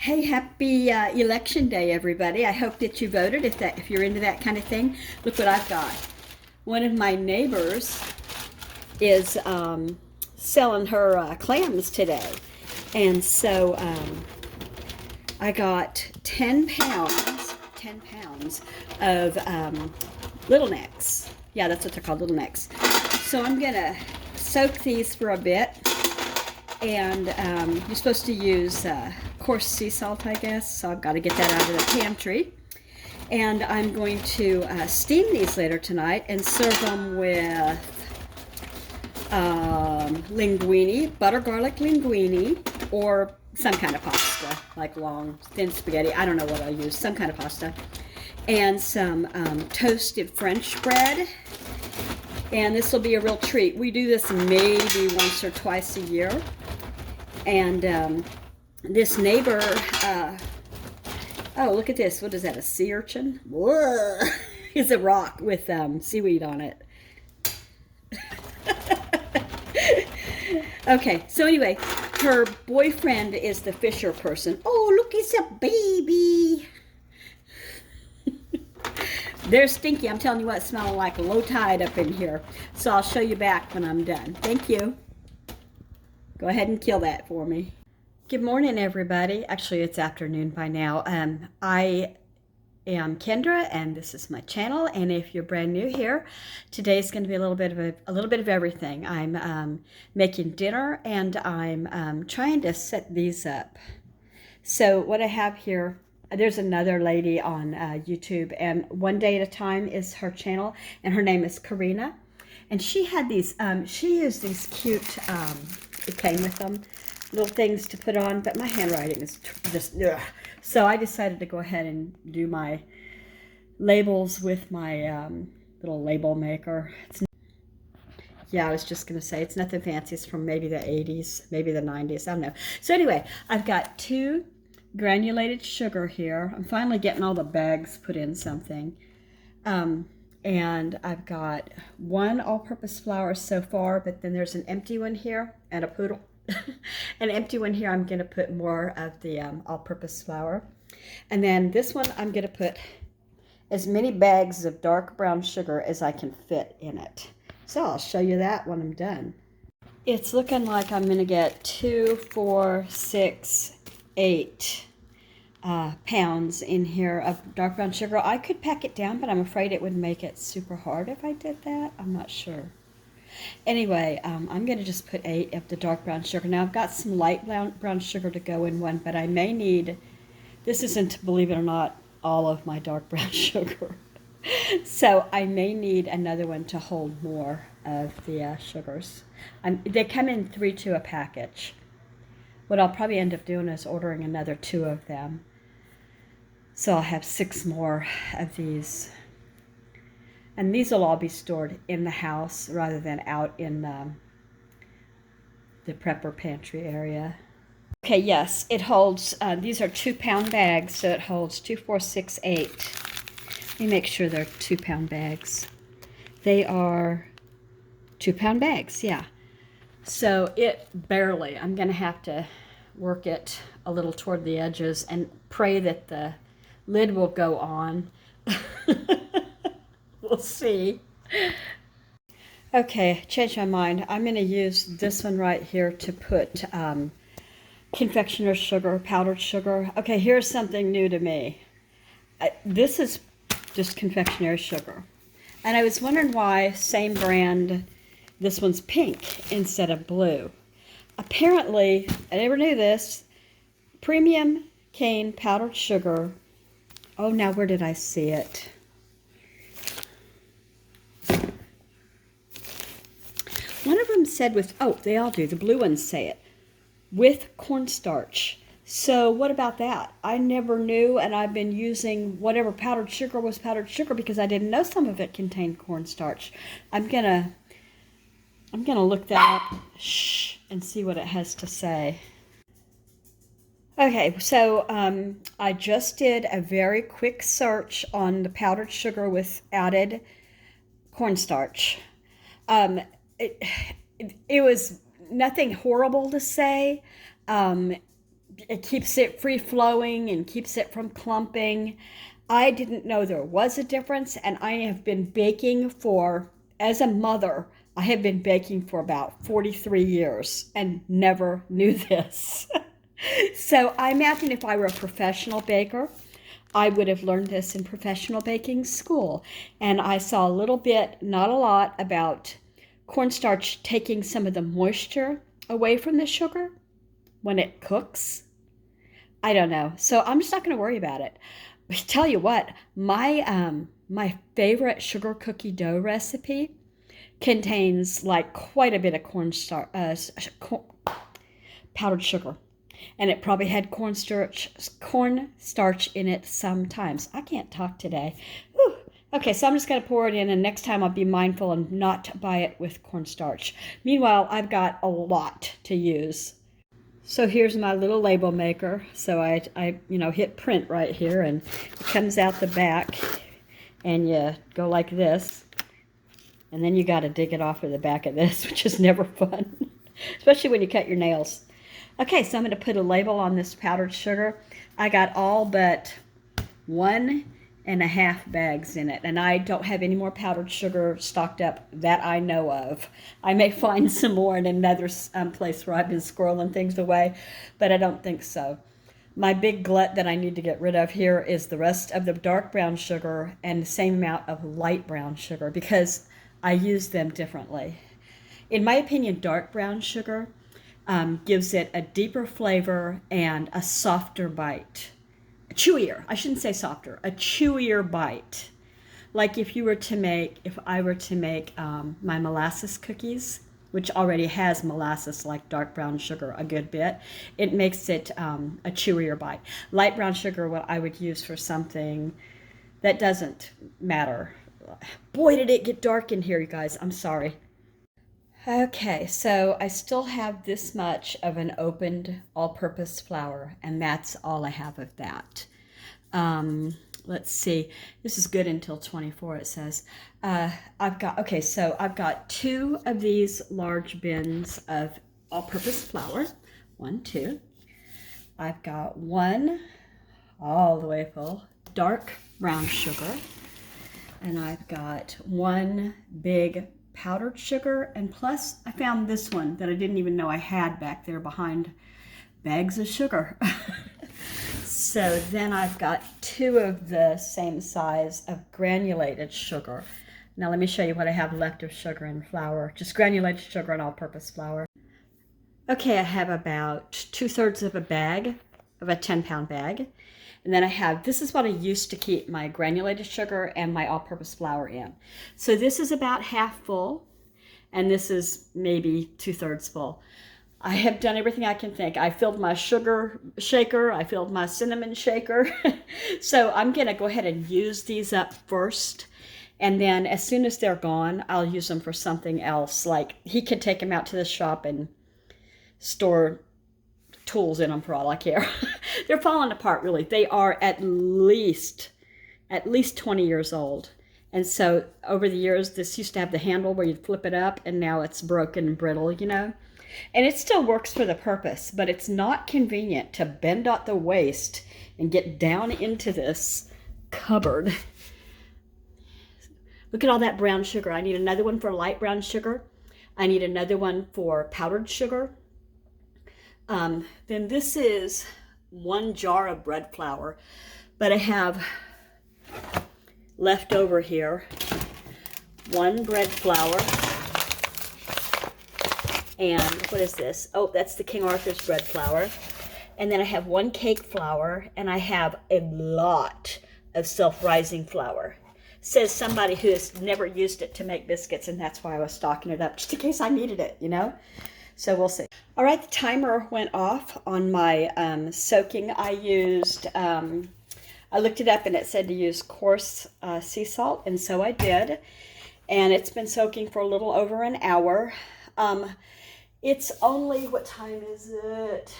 Hey, happy election day, everybody. I hope that you voted if you're into that kind of thing. Look what I've got. One of my neighbors is selling her clams today. And so I got 10 pounds of little necks. Yeah, that's what they're called, little necks. So I'm going to soak these for a bit. And you're supposed to use coarse sea salt, I guess. So I've got to get that out of the pantry. And I'm going to steam these later tonight and serve them with linguine, butter garlic linguine, or some kind of pasta, like long, thin spaghetti. I don't know what I'll use, some kind of pasta. And some toasted French bread. And this will be a real treat. We do this maybe once or twice a year. And this neighbor, oh, look at this. What is that, a sea urchin? Whoa! It's a rock with seaweed on it. Okay, so anyway, her boyfriend is the fisher person. Oh, look, it's a baby. They're stinky. I'm telling you what, smelling like low tide up in here. So I'll show you back when I'm done. Thank you. Go ahead and kill that for me. Good morning, everybody. Actually, it's afternoon by now. I am Kendra, and this is my channel. And if you're brand new here, today's going to be a little bit of everything. I'm making dinner, and I'm trying to set these up. So what I have here, there's another lady on YouTube, and One Day at a Time is her channel, and her name is Karina. And she had these, she used these cute, it came with them, little things to put on, but my handwriting is just, ugh. So I decided to go ahead and do my labels with my little label maker. Yeah, I was just going to say, it's nothing fancy. It's from maybe the 80s, maybe the 90s, I don't know. So anyway, I've got 2 granulated sugar here. I'm finally getting all the bags put in something. And I've got 1 all-purpose flour so far, but then there's an empty one here and a poodle. An empty one here. I'm going to put more of the all-purpose flour. And then this one, I'm going to put as many bags of dark brown sugar as I can fit in it. So I'll show you that when I'm done. It's looking like I'm going to get 2, 4, 6, 8 pounds in here of dark brown sugar. I could pack it down, but I'm afraid it would make it super hard if I did that. I'm not sure. Anyway, I'm going to just put 8 of the dark brown sugar. Now I've got some light brown sugar to go in one, but I may need, this isn't, believe it or not, all of my dark brown sugar. So I may need another one to hold more of the sugars. They come in 3 to a package. What I'll probably end up doing is ordering another 2 of them. So I'll have 6 more of these. And these will all be stored in the house rather than out in the prepper pantry area. Okay, yes, it holds, these are 2-pound bags, so it holds 2, 4, 6, 8. Let me make sure they're 2-pound bags. They are 2-pound bags, yeah. So it barely, I'm going to have to work it a little toward the edges and pray that the lid will go on. We'll see. Okay, changed my mind. I'm going to use this one right here to put confectioner's sugar, powdered sugar. Okay, here's something new to me. This is just confectionery sugar. And I was wondering why, same brand, this one's pink instead of blue. Apparently, I never knew this, premium cane powdered sugar. Oh, now where did I see it? One of them said with, oh, they all do, the blue ones say it, with cornstarch. So what about that? I never knew, and I've been using whatever powdered sugar was powdered sugar because I didn't know some of it contained cornstarch. I'm gonna look that up and see what it has to say. Okay, so I just did a very quick search on the powdered sugar with added cornstarch. It was nothing horrible to say. it keeps it free flowing and keeps it from clumping. I didn't know there was a difference, and I have been baking for, as a mother, I have been baking for about 43 years and never knew this. So I imagine if I were a professional baker, I would have learned this in professional baking school. And I saw a little bit, not a lot, about cornstarch taking some of the moisture away from the sugar when it cooks. I don't know. So I'm just not going to worry about it. But tell you what, my favorite sugar cookie dough recipe contains like quite a bit of powdered sugar. And it probably had cornstarch in it sometimes. I can't talk today. Whew. Okay, so I'm just going to pour it in, and next time I'll be mindful and not buy it with cornstarch. Meanwhile, I've got a lot to use. So here's my little label maker. So I hit print right here, and it comes out the back, and you go like this, and then you got to dig it off of the back of this, which is never fun, especially when you cut your nails. Okay, so I'm going to put a label on this powdered sugar. I got all but 1.5 bags in it, and I don't have any more powdered sugar stocked up that I know of. I may find some more in another place where I've been squirreling things away, but I don't think so. My big glut that I need to get rid of here is the rest of the dark brown sugar and the same amount of light brown sugar, because I use them differently. In my opinion, dark brown sugar gives it a deeper flavor and a softer bite. Chewier, I shouldn't say softer, a chewier bite. Like if I were to make my molasses cookies, which already has molasses like dark brown sugar a good bit, it makes it a chewier bite. Light brown sugar, what I would use for something that doesn't matter. Boy, did it get dark in here, you guys. I'm sorry. Okay, so I still have this much of an opened all-purpose flour, and that's all I have of that. Let's see. This is good until 24, it says. I've got 2 of these large bins of all-purpose flour. 1, 2. I've got 1 all the way full dark brown sugar, and I've got 1 big powdered sugar, and plus I found this one that I didn't even know I had back there behind bags of sugar. So then I've got 2 of the same size of granulated sugar. Now let me show you what I have left of sugar and flour, just granulated sugar and all-purpose flour. Okay, I have about 2/3 of a bag, of a 10-pound bag. And then I have, this is what I used to keep my granulated sugar and my all-purpose flour in. So this is about half full, and this is maybe 2/3 full. I have done everything I can think. I filled my sugar shaker, I filled my cinnamon shaker. So I'm gonna go ahead and use these up first. And then as soon as they're gone, I'll use them for something else. Like he could take them out to the shop and store tools in them for all I care. They're falling apart, really. They are at least 20 years old. And so over the years, this used to have the handle where you'd flip it up, and now it's broken and brittle, you know. And it still works for the purpose, but it's not convenient to bend out the waist and get down into this cupboard. Look at all that brown sugar. I need another one for light brown sugar. I need another one for powdered sugar. Then this is 1 jar of bread flour, but I have left over here 1 bread flour, and what is this? Oh, that's the King Arthur's bread flour. And then I have 1 cake flour, and I have a lot of self-rising flour. Says somebody who has never used it to make biscuits, and that's why I was stocking it up, just in case I needed it, you know? So we'll see. All right, the timer went off on my soaking. I looked it up and it said to use coarse sea salt, and so I did. And it's been soaking for a little over an hour. It's only, what time is it?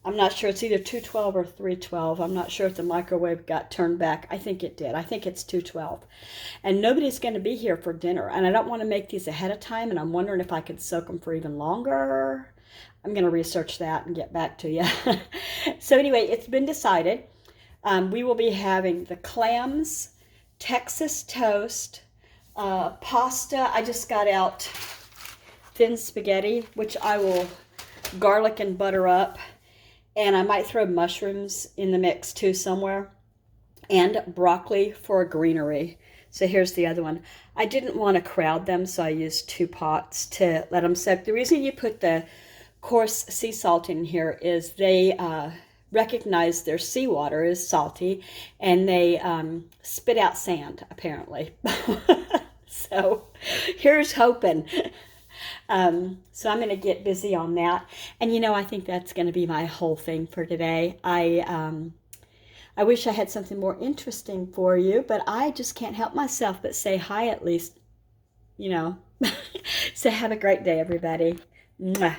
I'm not sure. It's either 2:12 or 3:12. I'm not sure if the microwave got turned back. I think it did. I think it's 2:12. And nobody's going to be here for dinner. And I don't want to make these ahead of time. And I'm wondering if I could soak them for even longer. I'm going to research that and get back to you. So anyway, it's been decided. We will be having the clams, Texas toast, pasta. I just got out thin spaghetti, which I will garlic and butter up. And I might throw mushrooms in the mix too somewhere. And broccoli for greenery. So here's the other one. I didn't want to crowd them, so I used 2 pots to let them soak. The reason you put the coarse sea salt in here is they recognize their seawater is salty, and they spit out sand, apparently. So here's hoping. So I'm going to get busy on that. And, you know, I think that's going to be my whole thing for today. I wish I had something more interesting for you, but I just can't help myself but say hi at least, you know. So have a great day, everybody. Mwah.